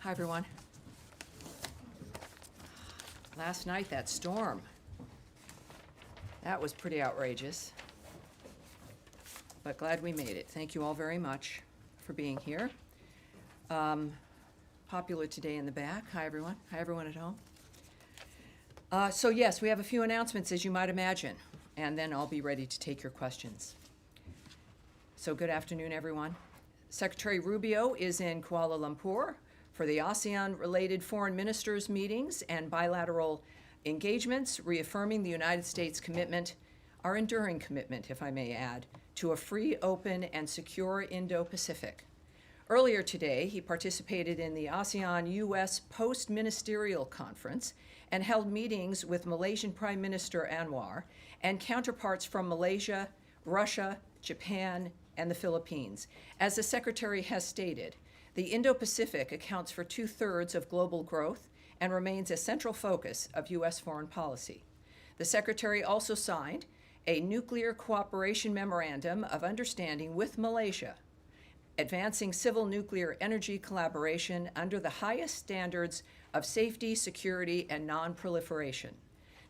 Hi, everyone. Last night, that storm, that was pretty outrageous, but glad we made it. Thank you all very much for being here. Popular today in the back. Hi, everyone. Hi, everyone at home. So yes, we have a few announcements, as you might imagine, and then I'll be ready to take your questions. So good afternoon, everyone. Secretary Rubio is in Kuala Lumpur for the ASEAN-related foreign ministers' meetings and bilateral engagements, reaffirming the United States' commitment, our enduring commitment, if I may add, to a free, open, and secure Indo-Pacific. Earlier today, he participated in the ASEAN-US Post-Ministerial Conference and held meetings with Malaysian Prime Minister Anwar and counterparts from Malaysia, Russia, Japan, and the Philippines. As the Secretary has stated, the Indo-Pacific accounts for 2/3 of global growth and remains a central focus of U.S. foreign policy. The Secretary also signed a nuclear cooperation memorandum of understanding with Malaysia, advancing civil nuclear energy collaboration under the highest standards of safety, security, and non-proliferation.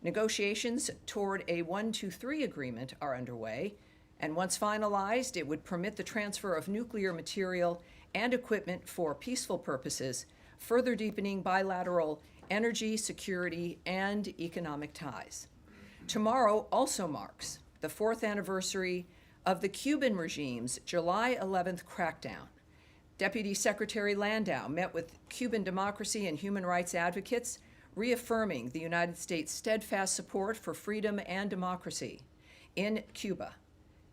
Negotiations toward a 1-2-3 agreement are underway, and once finalized, it would permit the transfer of nuclear material and equipment for peaceful purposes, further deepening bilateral energy, security, and economic ties. Tomorrow also marks the 4th anniversary of the Cuban regime's July 11th crackdown. Deputy Secretary Landau met with Cuban democracy and human rights advocates, reaffirming the United States' steadfast support for freedom and democracy in Cuba.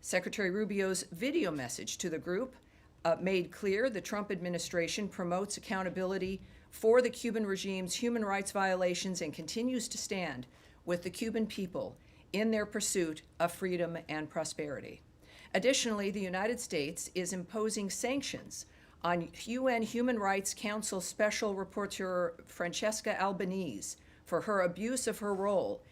Secretary Rubio's video message to the group made clear the Trump administration promotes accountability for the Cuban regime's human rights violations and continues to stand with the Cuban people in their pursuit of freedom and prosperity. Additionally, the United States is imposing sanctions on UN Human Rights Council Special Rapporteur Francesca Albanese for her abuse of her role.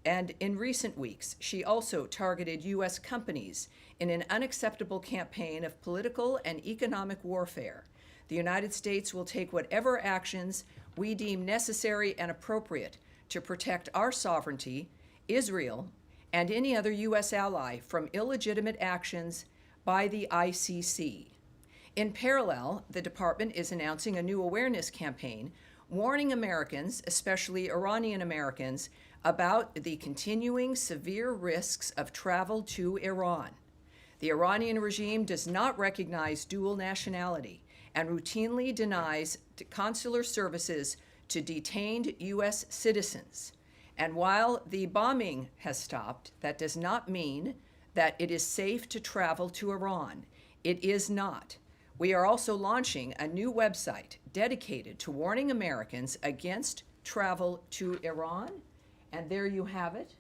And in recent weeks, she also targeted U.S. companies in an unacceptable campaign of political and economic warfare. The United States will take whatever actions we deem necessary and appropriate to protect our sovereignty, Israel, and any other U.S. ally from illegitimate actions by the ICC. In parallel, the department is announcing a new awareness campaign warning Americans, especially Iranian Americans, about the continuing severe risks of travel to Iran. The Iranian regime does not recognize dual nationality and routinely denies consular services to detained U.S. citizens. And while the bombing has stopped, that does not mean that it is safe to travel to Iran. It is not. We are also launching a new website dedicated to warning Americans against travel to Iran. And there you have it.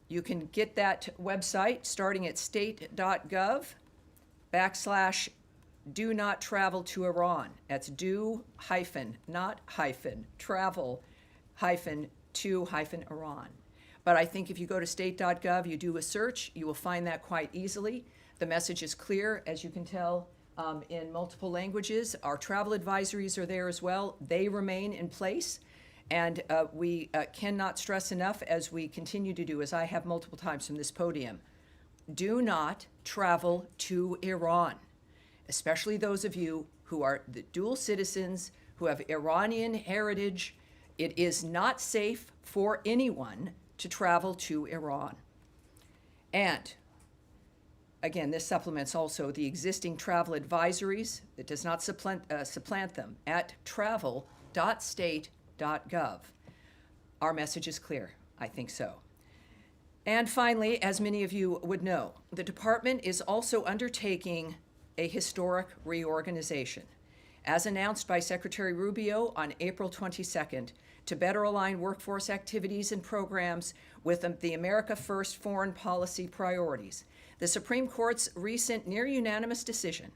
You can get that website starting at state.gov/do not travel to Iran. That's do-not-travel-to-Iran. But I think if you go to state.gov, you do a search, you will find that quite easily. The message is clear, as you can tell, in multiple languages. Our travel advisories are there as well. They remain in place. And we cannot stress enough, as we continue to do, as I have multiple times from this podium, do not travel to Iran, especially those of you who are the dual citizens, who have Iranian heritage. It is not safe for anyone to travel to Iran. And again, this supplements also the existing travel advisories. It does not supplant them at travel.state.gov. Our message is clear. I think so. And finally, as many of you would know, the department is also undertaking a historic reorganization, as announced by Secretary Rubio on April 22nd, to better align workforce activities and programs with the America First foreign policy priorities. The Supreme Court's recent near-unanimous decision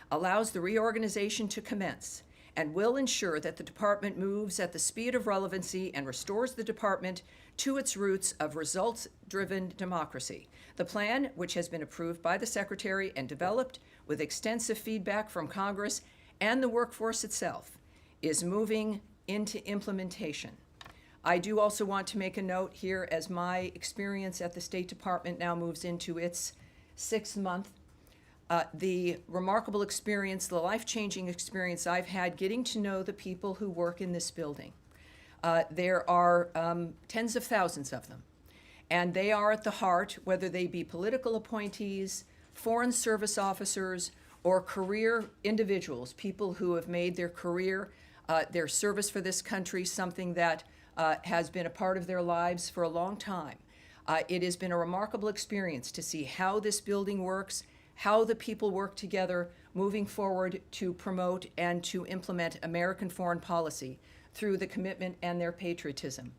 allows the reorganization to commence and will ensure that the department moves at the speed of relevancy and restores the department to its roots of results-driven democracy. The plan, which has been approved by the Secretary and developed with extensive feedback from Congress and the workforce itself, is moving into implementation. I do also want to make a note here, as my experience at the State Department now moves into its 6th month. The remarkable experience, the life-changing experience I've had getting to know the people who work in this building. There are tens of thousands of them, and they are at the heart, whether they be political appointees, foreign service officers, or career individuals, people who have made their career, their service for this country, something that has been a part of their lives for a long time. It has been a remarkable experience to see how this building works, how the people work together moving forward to promote and to implement American foreign policy through the commitment and their patriotism.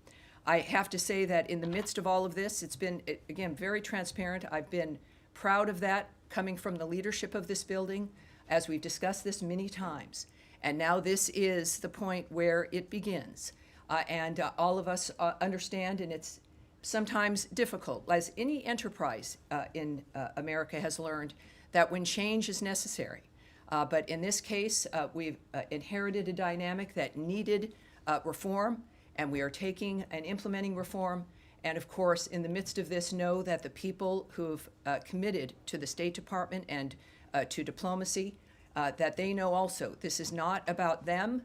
I have to say that in the midst of all of this, it's been, again, very transparent. I've been proud of that coming from the leadership of this building, as we've discussed this many times. And now this is the point where it begins. And all of us understand, and it's sometimes difficult, as any enterprise in America has learned, that when change is necessary. But in this case, we've inherited a dynamic that needed reform, and we are taking and implementing reform. And of course, in the midst of this, know that the people who've committed to the State Department and to diplomacy, that they know also this is not about them.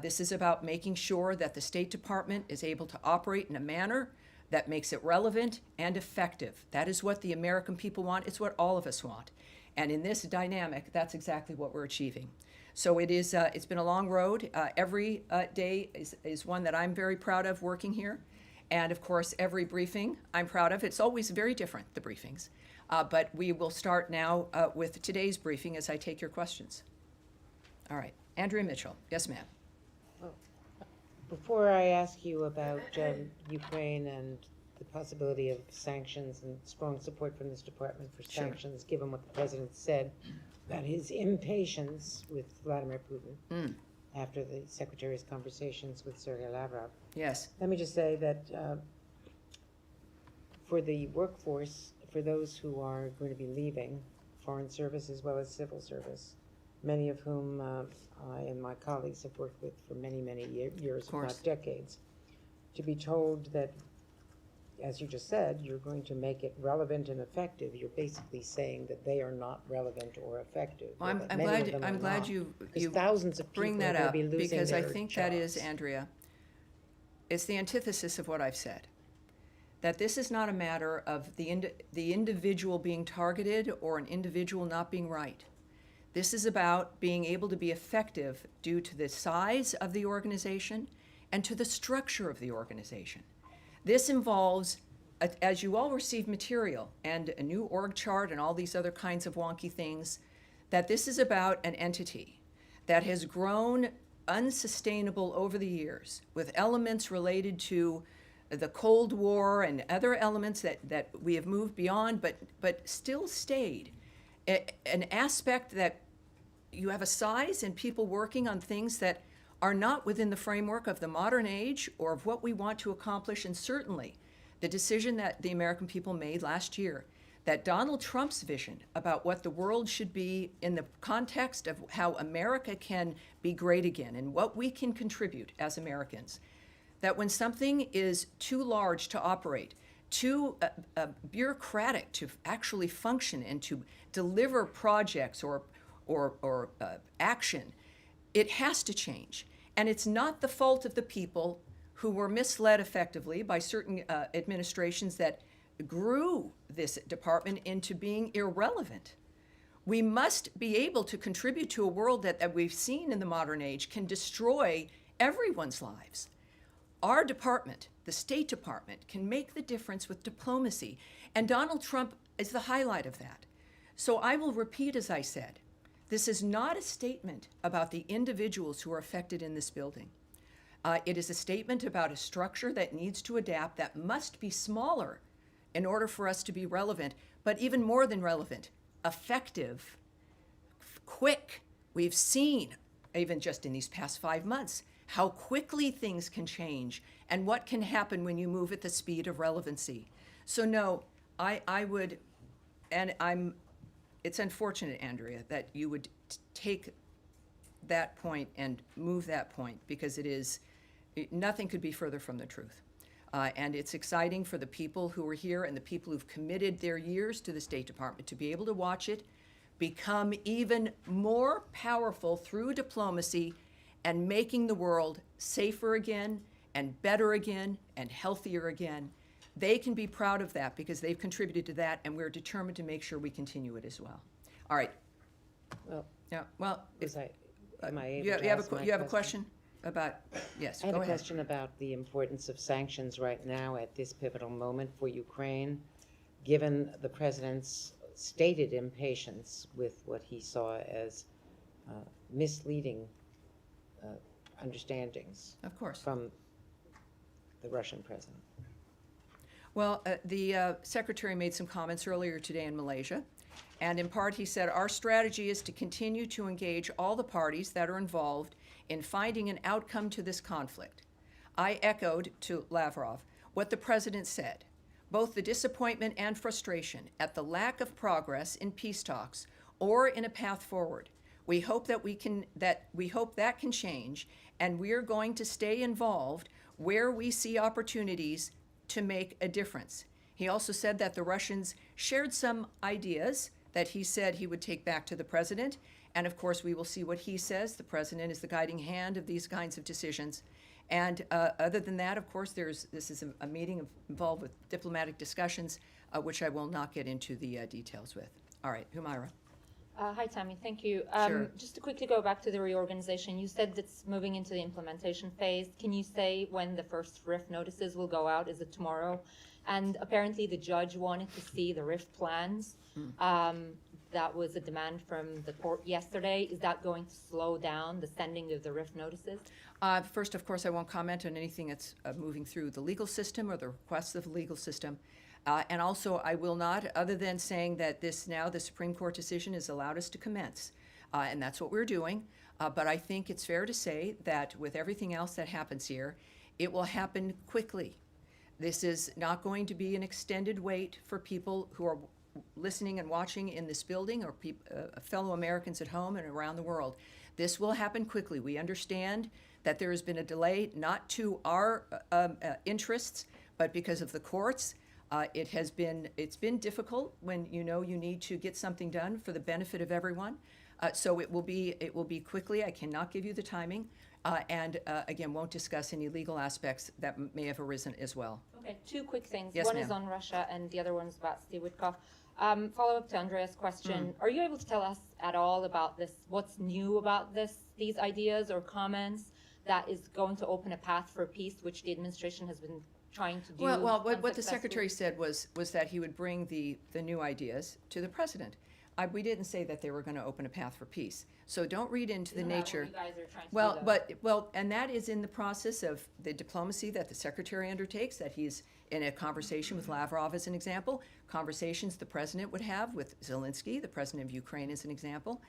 This is about making sure that the State Department is able to operate in a manner that makes it relevant and effective. That is what the American people want. It's what all of us want. And in this dynamic, that's exactly what we're achieving. So it is, it's been a long road. Every day is one that I'm very proud of working here. And of course, every briefing I'm proud of. It's always very different, the briefings. But we will start now with today's briefing as I take your questions. All right, Andrea Mitchell. Yes, ma'am. Before I ask you about Ukraine and the possibility of sanctions and strong support from this department for sanctions, given what the president said about his impatience with Vladimir Putin after the secretary's conversations with Sergei Lavrov. Yes. Let me just say that for the workforce, for those who are going to be leaving foreign service as well as civil service, many of whom I and my colleagues have worked with for many, many years, if not decades, to be told that, as you just said, you're going to make it relevant and effective. You're basically saying that they are not relevant or effective. Well, I'm glad you thousands of bring people that up, be because I think jobs. that is, Andrea, it's the antithesis of what I've said. That this is not a matter of the individual being targeted or an individual not being right. This is about being able to be effective due to the size of the organization and to the structure of the organization. This involves, as you all receive material and a new org chart and all these other kinds of wonky things, that this is about an entity that has grown unsustainable over the years with elements related to the Cold War and other elements that we have moved beyond, but still stayed. An aspect that you have a size and people working on things that are not within the framework of the modern age or of what we want to accomplish. And certainly the decision that the American people made last year, that Donald Trump's vision about what the world should be in the context of how America can be great again and what we can contribute as Americans, that when something is too large to operate, too bureaucratic to actually function and to deliver projects or action, it has to change. And it's not the fault of the people who were misled effectively by certain administrations that grew this department into being irrelevant. We must be able to contribute to a world that we've seen in the modern age can destroy everyone's lives. Our department, the State Department, can make the difference with diplomacy, and Donald Trump is the highlight of that. So I will repeat, as I said, this is not a statement about the individuals who are affected in this building. It is a statement about a structure that needs to adapt, that must be smaller in order for us to be relevant, but even more than relevant, effective, quick. We've seen, even just in these past 5 months, how quickly things can change and what can happen when you move at the speed of relevancy. So no, I would, and it's unfortunate, Andrea, that you would take that point and move that point, because nothing could be further from the truth. And it's exciting for the people who are here and the people who've committed their years to the State Department to be able to watch it become even more powerful through diplomacy and making the world safer again and better again and healthier again. They can be proud of that because they've contributed to that, and we're determined to make sure we continue it as well. All right. Well, Yeah, well, am I able you to ask my have a question about, yes, I have go a ahead. question about the importance of sanctions right now at this pivotal moment for Ukraine, given the president's stated impatience with what he saw as misleading understandings Of course. from the Russian president. Well, the Secretary made some comments earlier today in Malaysia, and in part he said, our strategy is to continue to engage all the parties that are involved in finding an outcome to this conflict. I echoed to Lavrov what the President said, both the disappointment and frustration at the lack of progress in peace talks or in a path forward. We hope that that can change, and we're going to stay involved where we see opportunities to make a difference. He also said that the Russians shared some ideas that he said he would take back to the president, and of course we will see what he says. The president is the guiding hand of these kinds of decisions. And other than that, of course, this is a meeting involved with diplomatic discussions, which I will not get into the details with. All right, Humaira. Hi, Tammy. Thank you. Sure. Just to quickly go back to the reorganization, you said it's moving into the implementation phase. Can you say when the first RIF notices will go out? Is it tomorrow? And apparently the judge wanted to see the RIF plans. That was a demand from the court yesterday. Is that going to slow down the sending of the RIF notices? First, of course, I won't comment on anything that's moving through the legal system or the requests of the legal system. And also, I will not, other than saying that the Supreme Court decision has allowed us to commence. And that's what we're doing. But I think it's fair to say that with everything else that happens here, it will happen quickly. This is not going to be an extended wait for people who are listening and watching in this building or fellow Americans at home and around the world. This will happen quickly. We understand that there has been a delay, not to our interests, but because of the courts. It's been difficult when you know you need to get something done for the benefit of everyone. So it will be quickly. I cannot give you the timing, and again, won't discuss any legal aspects that may have arisen as well. Okay, two quick things. Yes, one ma'am. is on Russia and the other one's about Steve Witkoff. Follow up to Andrea's question. Are you able to tell us at all about this, what's new about these ideas or comments that is going to open a path for peace, which the administration has been trying to do? Well, what the unsuccessfully? Secretary said was that he would bring the new ideas to the President. We didn't say that they were going to open a path for peace. So don't read into the Isn't that nature. what you guys are trying to do, though? And that is in the process of the diplomacy that the Secretary undertakes, that he's in a conversation with Lavrov as an example, conversations the President would have with Zelensky, the President of Ukraine as an example.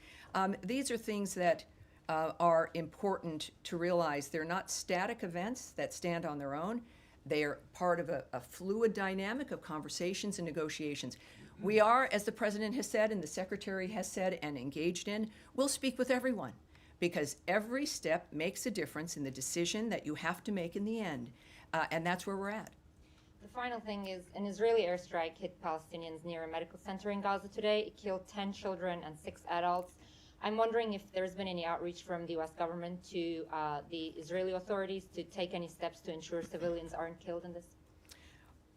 These are things that are important to realize. They're not static events that stand on their own. They are part of a fluid dynamic of conversations and negotiations. We are, as the President has said and the Secretary has said and engaged in, we'll speak with everyone, because every step makes a difference in the decision that you have to make in the end, and that's where we're at. The final thing is an Israeli airstrike hit Palestinians near a medical center in Gaza today. It killed 10 children and 6 adults. I'm wondering if there's been any outreach from the U.S. government to the Israeli authorities to take any steps to ensure civilians aren't killed in this.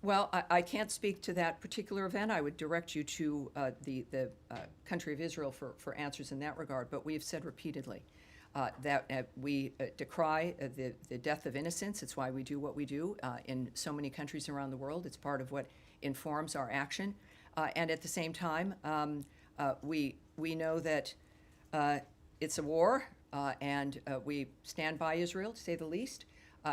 Well, I can't speak to that particular event. I would direct you to the country of Israel for answers in that regard. But we have said repeatedly that we decry the death of innocents. It's why we do what we do in so many countries around the world. It's part of what informs our action. And at the same time, we know that it's a war, and we stand by Israel, to say the least.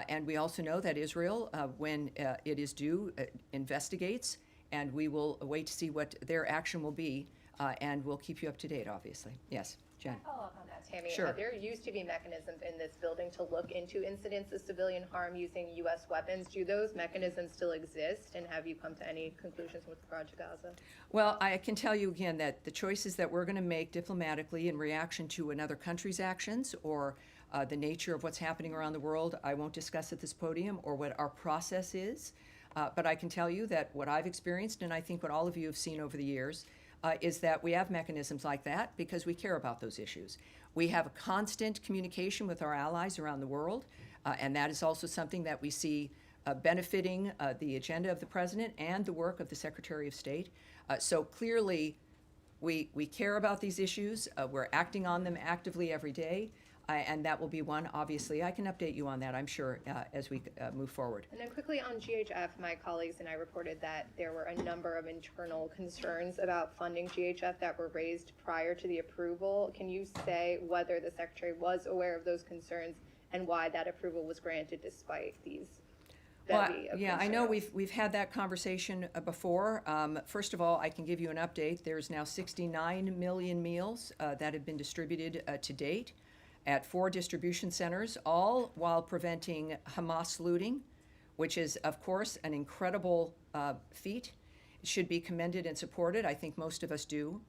And we also know that Israel, when it is due, investigates, and we will wait to see what their action will be, and we'll keep you up to date, obviously. Yes, Jen. Follow up on that. Tammy. Sure. There used to be mechanisms in this building to look into incidents of civilian harm using U.S. weapons. Do those mechanisms still exist, and have you come to any conclusions with regard to Gaza? Well, I can tell you again that the choices that we're going to make diplomatically in reaction to another country's actions or the nature of what's happening around the world, I won't discuss at this podium, or what our process is. But I can tell you that what I've experienced, and I think what all of you have seen over the years, is that we have mechanisms like that because we care about those issues. We have a constant communication with our allies around the world, and that is also something that we see benefiting the agenda of the President and the work of the Secretary of State. So clearly, we care about these issues. We're acting on them actively every day. And that will be one, obviously. I can update you on that, I'm sure, as we move forward. And then quickly on GHF, my colleagues and I reported that there were a number of internal concerns about funding GHF that were raised prior to the approval. Can you say whether the Secretary was aware of those concerns and why that approval was granted despite these bevy of Yeah, I know concerns? we've had that conversation before. First of all, I can give you an update. There's now 69 million meals that have been distributed to date at 4 distribution centers, all while preventing Hamas looting, which is, of course, an incredible feat. It should be commended and supported. I think most of us do.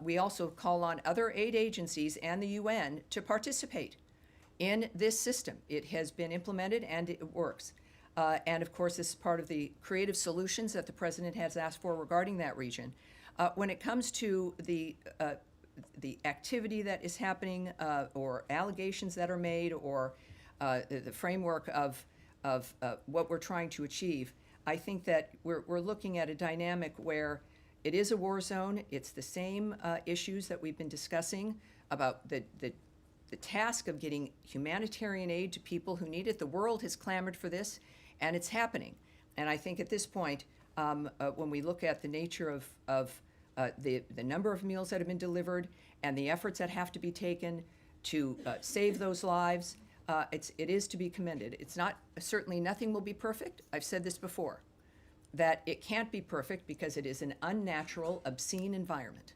We also call on other aid agencies and the UN to participate in this system. It has been implemented and it works. And of course, this is part of the creative solutions that the President has asked for regarding that region. When it comes to the activity that is happening, or allegations that are made, or the framework of what we're trying to achieve, I think that we're looking at a dynamic where it is a war zone. It's the same issues that we've been discussing about the task of getting humanitarian aid to people who need it. The world has clamored for this, and it's happening. And I think at this point, when we look at the nature of the number of meals that have been delivered and the efforts that have to be taken to save those lives, it is to be commended. It's not, certainly nothing will be perfect. I've said this before, that it can't be perfect because it is an unnatural, obscene environment.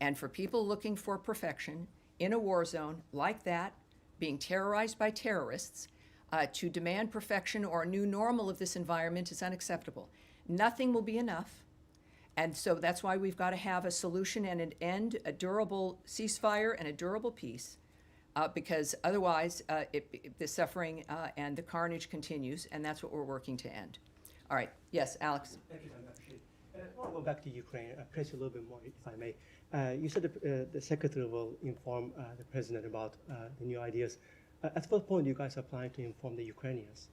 And for people looking for perfection in a war zone like that, being terrorized by terrorists, to demand perfection or a new normal of this environment is unacceptable. Nothing will be enough. And so that's why we've got to have a solution and an end, a durable ceasefire and a durable peace, because otherwise the suffering and the carnage continues, and that's what we're working to end. All right. Yes, Alex. Thank you, Tammy. I appreciate it. I want to go back to Ukraine. Press you a little bit more, if I may. You said the Secretary will inform the President about the new ideas. At what point do you guys are planning to inform the Ukrainians?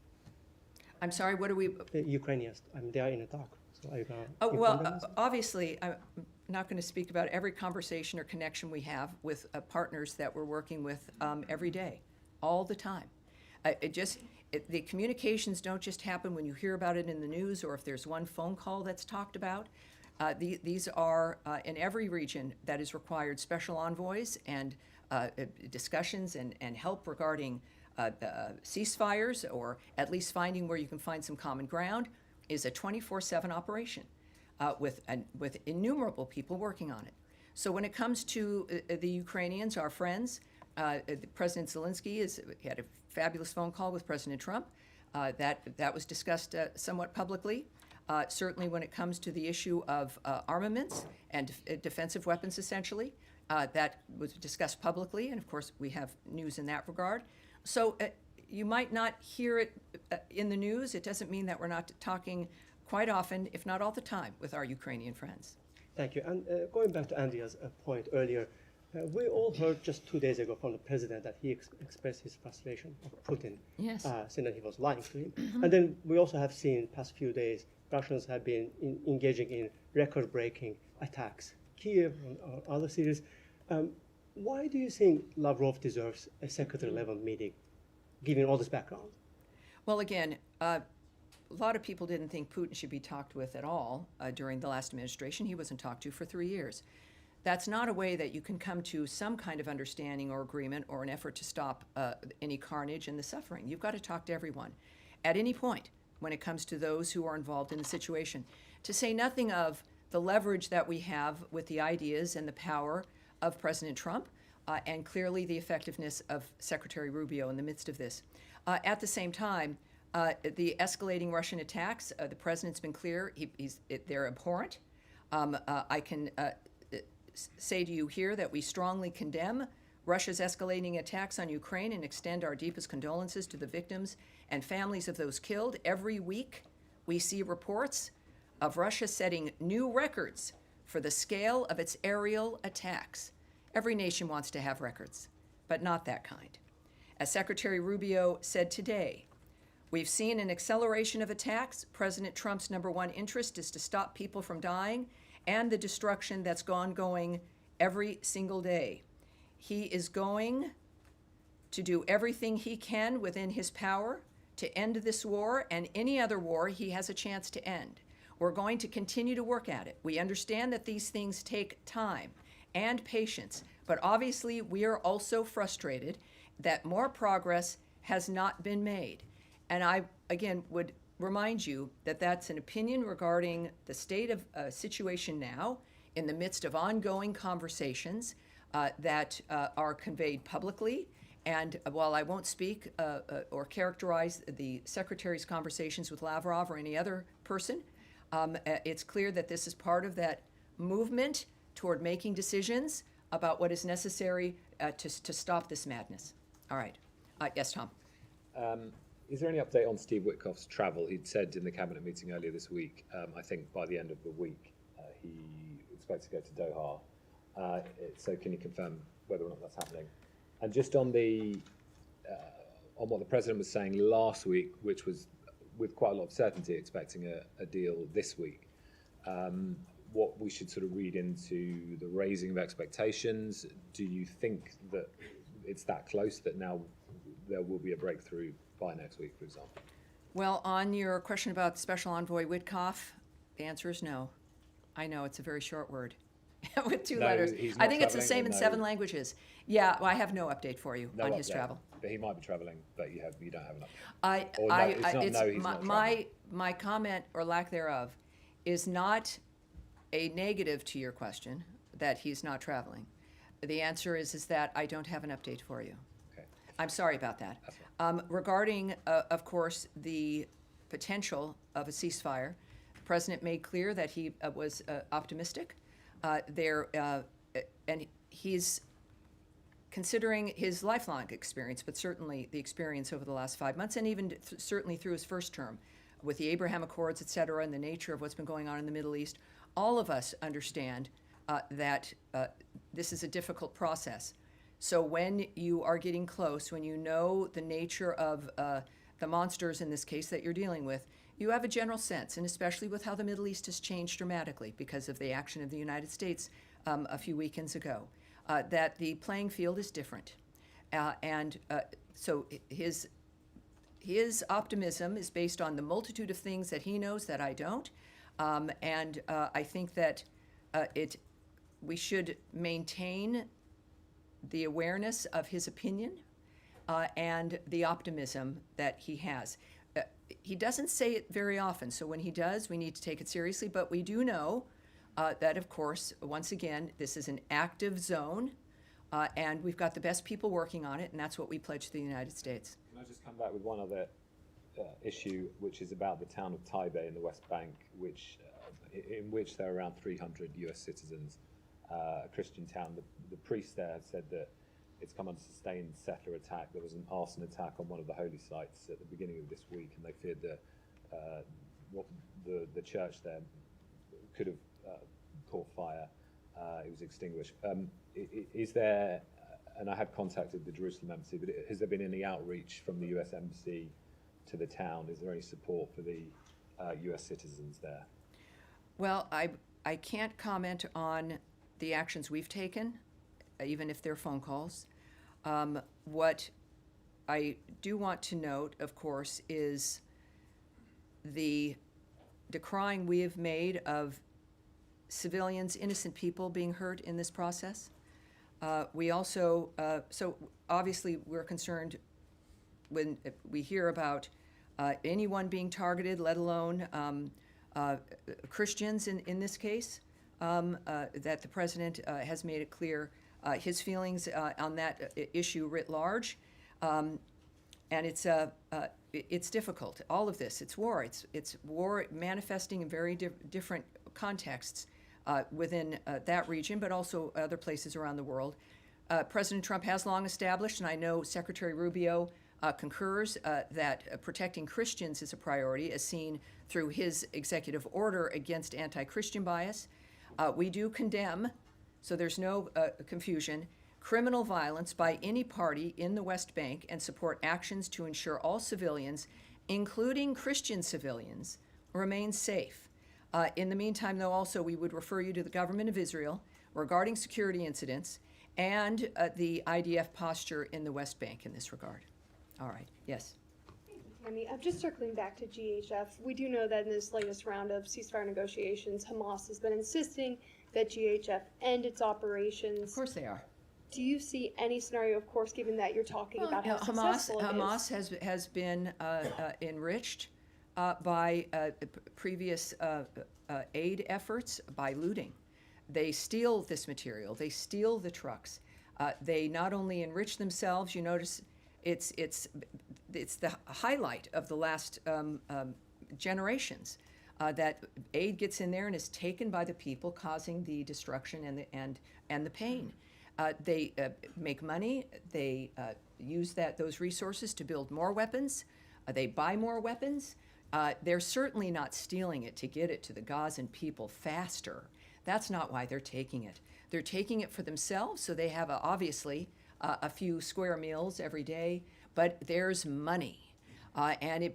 I'm sorry, what are we? The Ukrainians. I mean, they are in a talk. So are you going to Oh, inform them well, also? obviously, I'm not going to speak about every conversation or connection we have with partners that we're working with every day, all the time. The communications don't just happen when you hear about it in the news or if there's one phone call that's talked about. These are, in every region that is required, special envoys and discussions and help regarding ceasefires, or at least finding where you can find some common ground, is a 24/7 operation with innumerable people working on it. So when it comes to the Ukrainians, our friends, President Zelensky had a fabulous phone call with President Trump. That was discussed somewhat publicly. Certainly when it comes to the issue of armaments and defensive weapons, essentially, that was discussed publicly, and of course we have news in that regard. So you might not hear it in the news. It doesn't mean that we're not talking quite often, if not all the time, with our Ukrainian friends. Thank you. And going back to Andrea's point earlier, we all heard just 2 days ago from the president that he expressed his frustration of Putin, Yes. saying that he was lying to him. And then we also have seen past few days, Russians have been engaging in record-breaking attacks, Kiev or other cities. Why do you think Lavrov deserves a secretary-level meeting, given all this background? Well, again, a lot of people didn't think Putin should be talked with at all during the last administration. He wasn't talked to for 3 years. That's not a way that you can come to some kind of understanding or agreement or an effort to stop any carnage and the suffering. You've got to talk to everyone at any point when it comes to those who are involved in the situation. To say nothing of the leverage that we have with the ideas and the power of President Trump, and clearly the effectiveness of Secretary Rubio in the midst of this. At the same time, the escalating Russian attacks, the president's been clear, they're abhorrent. I can say to you here that we strongly condemn Russia's escalating attacks on Ukraine and extend our deepest condolences to the victims and families of those killed. Every week, we see reports of Russia setting new records for the scale of its aerial attacks. Every nation wants to have records, but not that kind. As Secretary Rubio said today, we've seen an acceleration of attacks. President Trump's number one interest is to stop people from dying and the destruction that's ongoing every single day. He is going to do everything he can within his power to end this war and any other war he has a chance to end. We're going to continue to work at it. We understand that these things take time and patience, but obviously we are also frustrated that more progress has not been made. And I, again, would remind you that that's an opinion regarding the state of situation now in the midst of ongoing conversations that are conveyed publicly. And while I won't speak or characterize the Secretary's conversations with Lavrov or any other person, it's clear that this is part of that movement toward making decisions about what is necessary to stop this madness. All right. Yes, Tom. Is there any update on Steve Witkoff's travel? He'd said in the cabinet meeting earlier this week, I think by the end of the week, he expects to go to Doha. So can you confirm whether or not that's happening? And just on what the president was saying last week, which was with quite a lot of certainty expecting a deal this week, what we should sort of read into the raising of expectations. Do you think that it's that close that now there will be a breakthrough by next week, for example? Well, on your question about Special Envoy Witkoff, the answer is no. I know, it's a very short word with two letters. I think it's the same in 7 languages. Yeah, well, I have no update for you on his travel. But he might be traveling, but you don't have an update. My comment or lack thereof is not a negative to your question that he's not traveling. The answer is that I don't have an update for you. Okay. I'm sorry about that. Regarding, of course, the potential of a ceasefire, the president made clear that he was optimistic. And he's considering his lifelong experience, but certainly the experience over the last 5 months, and even certainly through his first term, with the Abraham Accords, et cetera, and the nature of what's been going on in the Middle East, all of us understand that this is a difficult process. So when you are getting close, when you know the nature of the monsters in this case that you're dealing with, you have a general sense, and especially with how the Middle East has changed dramatically because of the action of the United States a few weekends ago, that the playing field is different. So his optimism is based on the multitude of things that he knows that I don't. I think that we should maintain the awareness of his opinion and the optimism that he has. He doesn't say it very often, so when he does, we need to take it seriously. But we do know that, of course, once again, this is an active zone, and we've got the best people working on it, and that's what we pledge to the United States. Can I just come back with one other issue, which is about the town of Taibeh in the West Bank, in which there are around 300 U.S. citizens, a Christian town. The priest there had said that it's come under sustained settler attack. There was an arson attack on one of the holy sites at the beginning of this week, and they feared that the church there could have caught fire. It was extinguished. Is there, and I had contacted the Jerusalem embassy, but has there been any outreach from the U.S. embassy to the town? Is there any support for the U.S. citizens there? Well, I can't comment on the actions we've taken, even if they're phone calls. What I do want to note, of course, is the decrying we have made of civilians, innocent people being hurt in this process. We also, so obviously we're concerned when we hear about anyone being targeted, let alone Christians in this case, that the president has made it clear his feelings on that issue writ large. And it's difficult. All of this, it's war. It's war manifesting in very different contexts within that region, but also other places around the world. President Trump has long established, and I know Secretary Rubio concurs, that protecting Christians is a priority, as seen through his executive order against anti-Christian bias. We do condemn, so there's no confusion, criminal violence by any party in the West Bank and support actions to ensure all civilians, including Christian civilians, remain safe. In the meantime, though, also we would refer you to the government of Israel regarding security incidents and the IDF posture in the West Bank in this regard. All right, yes. Tammy, just circling back to GHF, we do know that in this latest round of ceasefire negotiations, Hamas has been insisting that GHF end its operations. Of course they are. Do you see any scenario, of course, given that you're talking about how successful it is? Hamas has been enriched by previous aid efforts by looting. They steal this material. They steal the trucks. They not only enrich themselves. You notice it's the highlight of the last generations that aid gets in there and is taken by the people, causing the destruction and the pain. They make money. They use those resources to build more weapons. They buy more weapons. They're certainly not stealing it to get it to the Gazan people faster. That's not why they're taking it. They're taking it for themselves, so they have obviously a few square meals every day. But there's money, and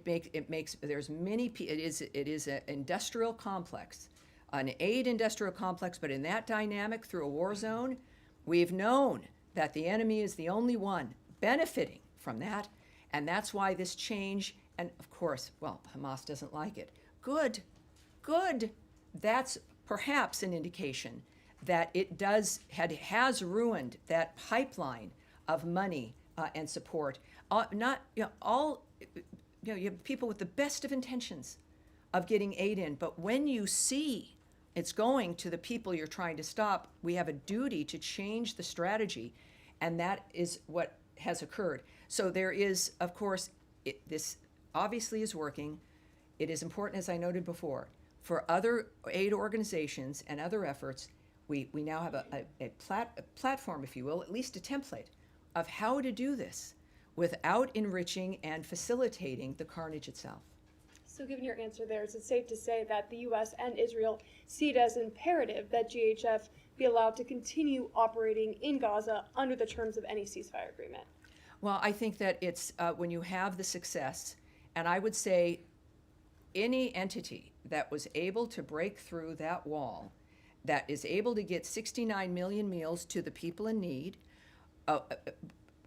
there's many. It is an industrial complex, an aid industrial complex. But in that dynamic, through a war zone, we've known that the enemy is the only one benefiting from that, and that's why this change. And of course, well, Hamas doesn't like it. Good. That's perhaps an indication that it has ruined that pipeline of money and support. You have people with the best of intentions of getting aid in, but when you see it's going to the people you're trying to stop, we have a duty to change the strategy, and that is what has occurred. So there is, of course, this obviously is working. It is important, as I noted before, for other aid organizations and other efforts. We now have a platform, if you will, at least a template of how to do this without enriching and facilitating the carnage itself. So given your answer there, is it safe to say that the U.S. and Israel see it as imperative that GHF be allowed to continue operating in Gaza under the terms of any ceasefire agreement? Well, I think that it's when you have the success, and I would say any entity that was able to break through that wall, that is able to get 69 million meals to the people in need,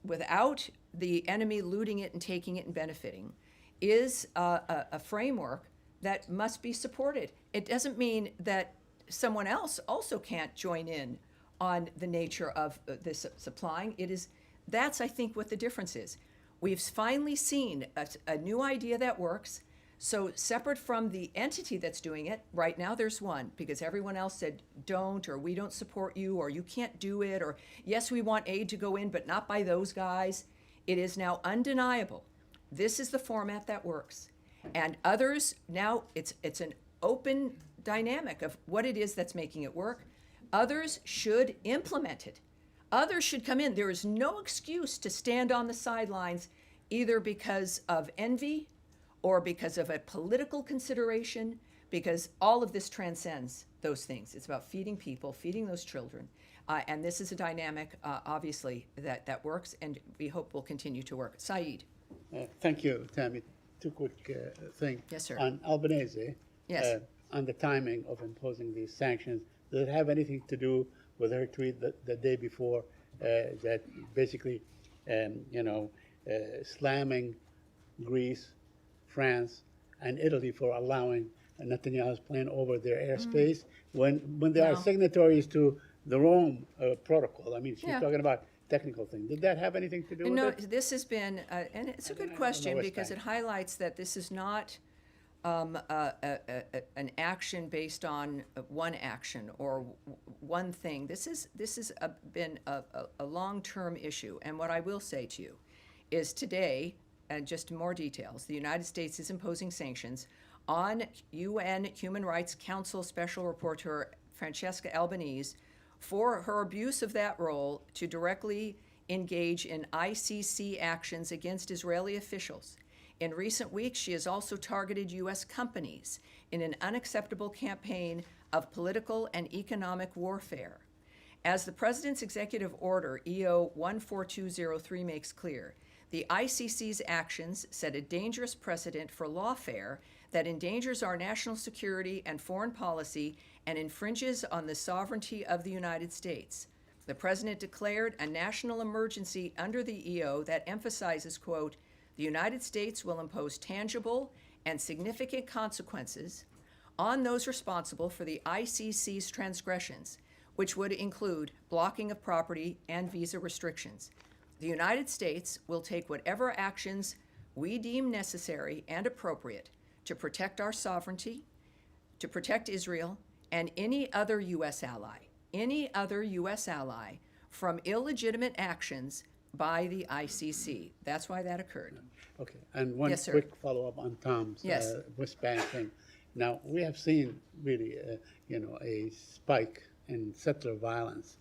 without the enemy looting it and taking it and benefiting, is a framework that must be supported. It doesn't mean that someone else also can't join in on the nature of this supplying. That's, I think, what the difference is. We've finally seen a new idea that works. So separate from the entity that's doing it, right now there's one, because everyone else said don't, or we don't support you, or you can't do it, or yes, we want aid to go in, but not by those guys. It is now undeniable. This is the format that works. And others, now it's an open dynamic of what it is that's making it work. Others should implement it. Others should come in. There is no excuse to stand on the sidelines, either because of envy or because of a political consideration, because all of this transcends those things. It's about feeding people, feeding those children. And this is a dynamic, obviously, that works, and we hope will continue to work. Saeed. Thank you, Tammy. Two quick things. Yes, sir. On Albanese, Yes. on the timing of imposing these sanctions, does it have anything to do with her tweet the day before that basically, slamming Greece, France, and Italy for allowing Netanyahu's plane over their airspace when they are No. signatories to the Rome protocol? I mean, she's Yeah. talking about technical things. Did that have anything to do with No, it? this has been, and it's a good question because it highlights that this is not an action based on one action or one thing. This is been a long-term issue. And what I will say to you is today, and just more details, the United States is imposing sanctions on UN Human Rights Council Special Rapporteur Francesca Albanese for her abuse of that role to directly engage in ICC actions against Israeli officials. In recent weeks, she has also targeted U.S. companies in an unacceptable campaign of political and economic warfare. As the President's Executive Order, EO 14203, makes clear, the ICC's actions set a dangerous precedent for lawfare that endangers our national security and foreign policy and infringes on the sovereignty of the United States. The President declared a national emergency under the EO that emphasizes, quote, the United States will impose tangible and significant consequences on those responsible for the ICC's transgressions, which would include blocking of property and visa restrictions. The United States will take whatever actions we deem necessary and appropriate to protect our sovereignty, to protect Israel, and any other U.S. ally from illegitimate actions by the ICC. That's why that occurred. Okay, and one Yes, sir. quick follow-up on Tom's Yes. West Bank thing. Now, we have seen really, a spike in settler violence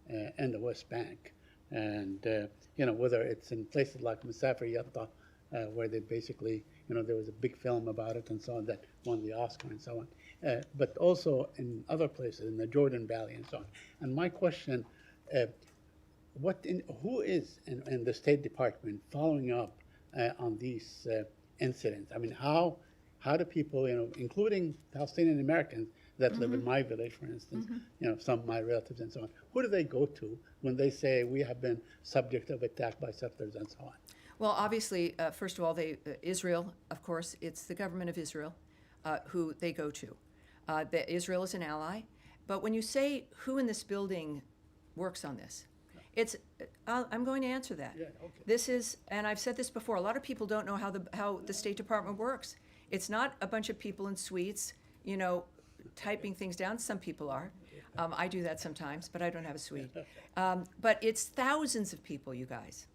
in the West Bank. And, whether it's in places like Masafer Yatta, where they basically, there was a big film about it and so on that won the Oscar and so on. But also in other places, in the Jordan Valley and so on. And my question, who is in the State Department following up on these incidents? I mean, how do people, including Palestinian Americans that live in my village, for instance, some of my relatives and so on, who do they go to when they say we have been subject of attack by settlers and so on? Well, obviously, first of all, Israel, of course, it's the government of Israel who they go to. Israel is an ally. But when you say who in this building works on this, I'm going to answer that. Yeah, okay. This is, and I've said this before, a lot of people don't know how the State Department works. It's not a bunch of people in suites, typing things down. Some people are. I do that sometimes, but I don't have a suite. But it's thousands of people, you guys.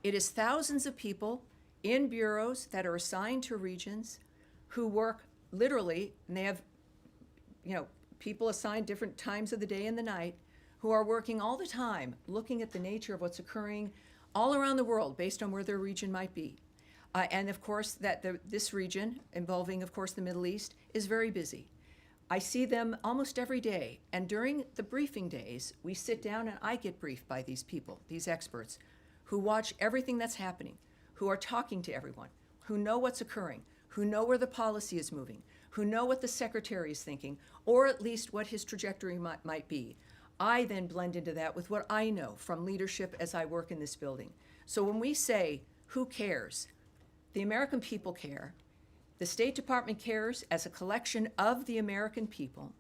It is thousands of people in bureaus that are assigned to regions who work literally, and they have, people assigned different times of the day and the night who are working all the time looking at the nature of what's occurring all around the world based on where their region might be. And of course, this region, involving, of course, the Middle East, is very busy. I see them almost every day. And during the briefing days, we sit down and I get briefed by these people, these experts, who watch everything that's happening, who are talking to everyone, who know what's occurring, who know where the policy is moving, who know what the secretary is thinking, or at least what his trajectory might be. I then blend into that with what I know from leadership as I work in this building. So when we say, who cares? The American people care. The State Department cares as a collection of the American people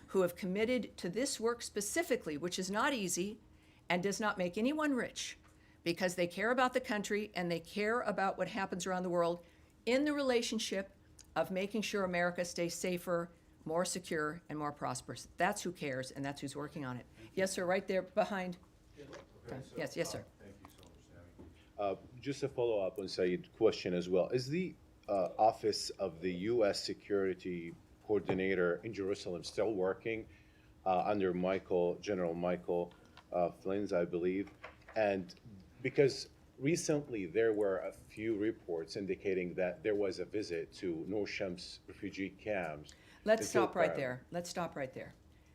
who have committed to this work specifically, which is not easy and does not make anyone rich, because they care about the country and they care about what happens around the world in the relationship of making sure America stays safer, more secure, and more prosperous. That's who cares, and that's who's working on it. Yes, sir, right there behind. Yes, sir. Thank you so much, Tammy. Just a follow-up on Said's question as well. Is the Office of the U.S. Security Coordinator in Jerusalem still working under General Michael Flynn, I believe? And because recently there were a few reports indicating that there was a visit to Noor Shams refugee camps. Let's stop right there.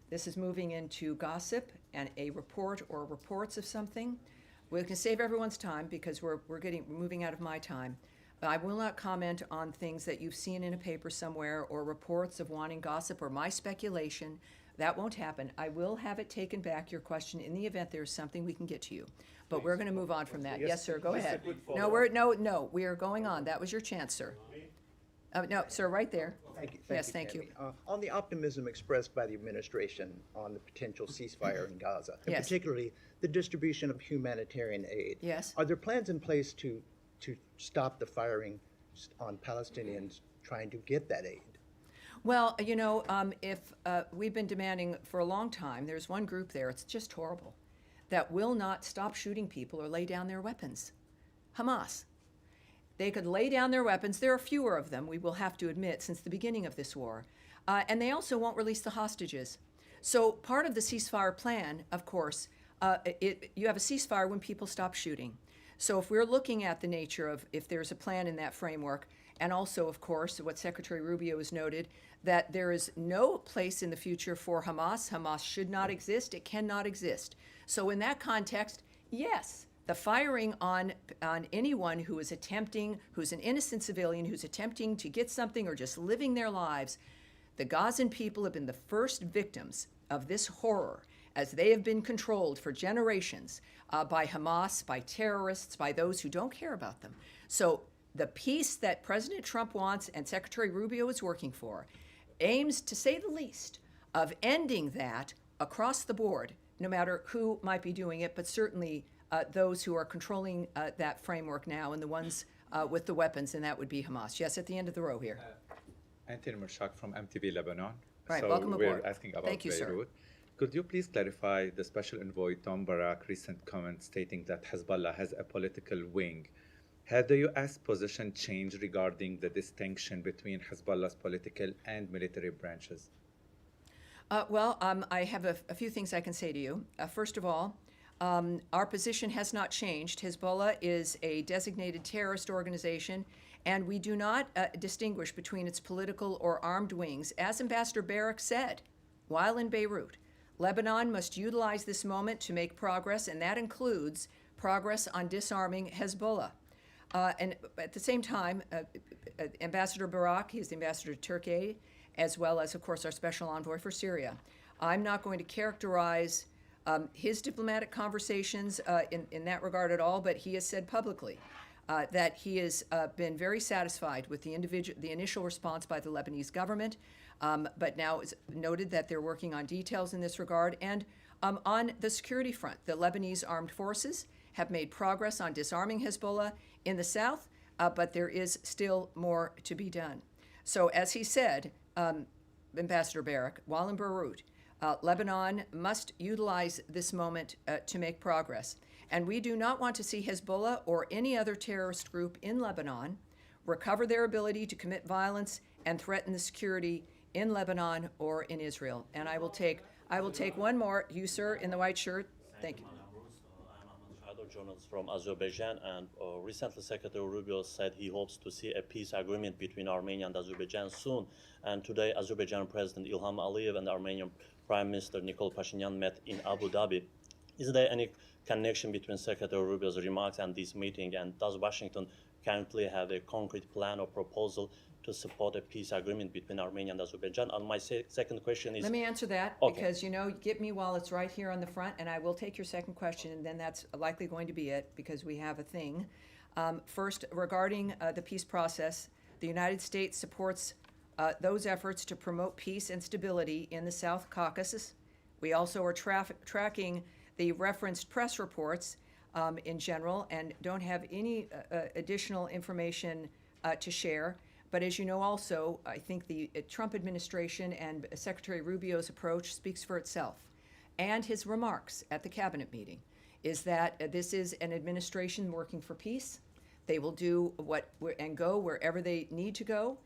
This is moving into gossip and a report or reports of something. We can save everyone's time because we're moving out of my time. But I will not comment on things that you've seen in a paper somewhere or reports of wanting gossip or my speculation. That won't happen. I will have it taken back, your question, in the event there's something we can get to you. But we're going to move on from that. Yes, sir, go ahead. No, we are going on. That was your chance, sir. No, sir, right there. Thank you. On the optimism expressed by the administration on the potential ceasefire in Gaza, and Yes. particularly the distribution of humanitarian aid. Yes. Are there plans in place to stop the firing on Palestinians trying to get that aid? Well, you know, if we've been demanding for a long time, there's one group there, it's just horrible, that will not stop shooting people or lay down their weapons. Hamas. They could lay down their weapons. There are fewer of them, we will have to admit, since the beginning of this war. And they also won't release the hostages. So part of the ceasefire plan, of course, you have a ceasefire when people stop shooting. So if we're looking at the nature of if there's a plan in that framework, and also, of course, what Secretary Rubio has noted, that there is no place in the future for Hamas. Hamas should not exist. It cannot exist. So in that context, yes, the firing on anyone who is attempting, who's an innocent civilian, who's attempting to get something or just living their lives, the Gazan people have been the first victims of this horror, as they have been controlled for generations by Hamas, by terrorists, by those who don't care about them. So the peace that President Trump wants and Secretary Rubio is working for aims, to say the least, of ending that across the board, no matter who might be doing it, but certainly those who are controlling that framework now and the ones with the weapons, and that would be Hamas. Yes, at the end of the row here. Anthony Mershak from MTV Lebanon. Right, so welcome aboard. We're asking about Thank you, sir. Beirut. Could you please clarify the Special Envoy Tom Barak recent comment stating that Hezbollah has a political wing? Had the U.S. position changed regarding the distinction between Hezbollah's political and military branches? I have a few things I can say to you. First of all, our position has not changed. Hezbollah is a designated terrorist organization, and we do not distinguish between its political or armed wings. As Ambassador Barak said while in Beirut, Lebanon must utilize this moment to make progress, and that includes progress on disarming Hezbollah. And at the same time, Ambassador Barak, he is the ambassador to Turkey, as well as, of course, our special envoy for Syria. I'm not going to characterize his diplomatic conversations in that regard at all, but he has said publicly that he has been very satisfied with the initial response by the Lebanese government, but now it's noted that they're working on details in this regard. And on the security front, the Lebanese armed forces have made progress on disarming Hezbollah in the south, but there is still more to be done. So as he said, Ambassador Barak, while in Beirut, Lebanon must utilize this moment to make progress. And we do not want to see Hezbollah or any other terrorist group in Lebanon recover their ability to commit violence and threaten the security in Lebanon or in Israel. And I will take one more. You, sir, in the white shirt. Thank you. Journalist from Azerbaijan, and recently Secretary Rubio said he hopes to see a peace agreement between Armenia and Azerbaijan soon. And today, Azerbaijan President Ilham Aliyev and Armenian Prime Minister Nikol Pashinyan met in Abu Dhabi. Is there any connection between Secretary Rubio's remarks and this meeting? And does Washington currently have a concrete plan or proposal to support a peace agreement between Armenia and Azerbaijan? And my second question is... Let me answer that, okay, because, get me while it's right here on the front, and I will take your second question, and then that's likely going to be it, because we have a thing. First, regarding the peace process, the United States supports those efforts to promote peace and stability in the South Caucasus. We also are tracking the referenced press reports in general, and don't have any additional information to share. But as you know also, I think the Trump administration and Secretary Rubio's approach speaks for itself. And his remarks at the cabinet meeting is that this is an administration working for peace. They will do and go wherever they need to go.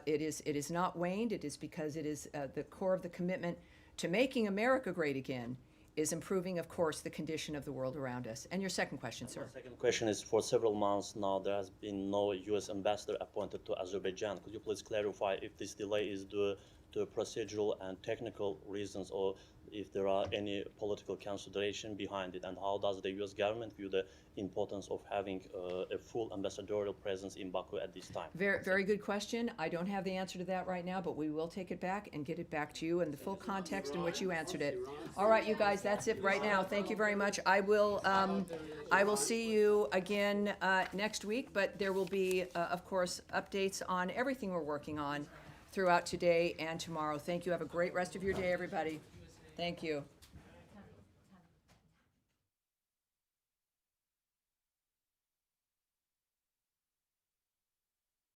It is not waned. It is because it is the core of the commitment to making America great again is improving, of course, the condition of the world around us. And your second question, sir. My second question is, for several months now, there has been no U.S. ambassador appointed to Azerbaijan. Could you please clarify if this delay is due to procedural and technical reasons, or if there are any political consideration behind it? And how does the U.S. government view the importance of having a full ambassadorial presence in Baku at this time? Very good question. I don't have the answer to that right now, but we will take it back and get it back to you in the full context in which you answered it. All right, you guys, that's it right now. Thank you very much. I will see you again next week, but there will be, of course, updates on everything we're working on throughout today and tomorrow. Thank you. Have a great rest of your day, everybody. Thank you.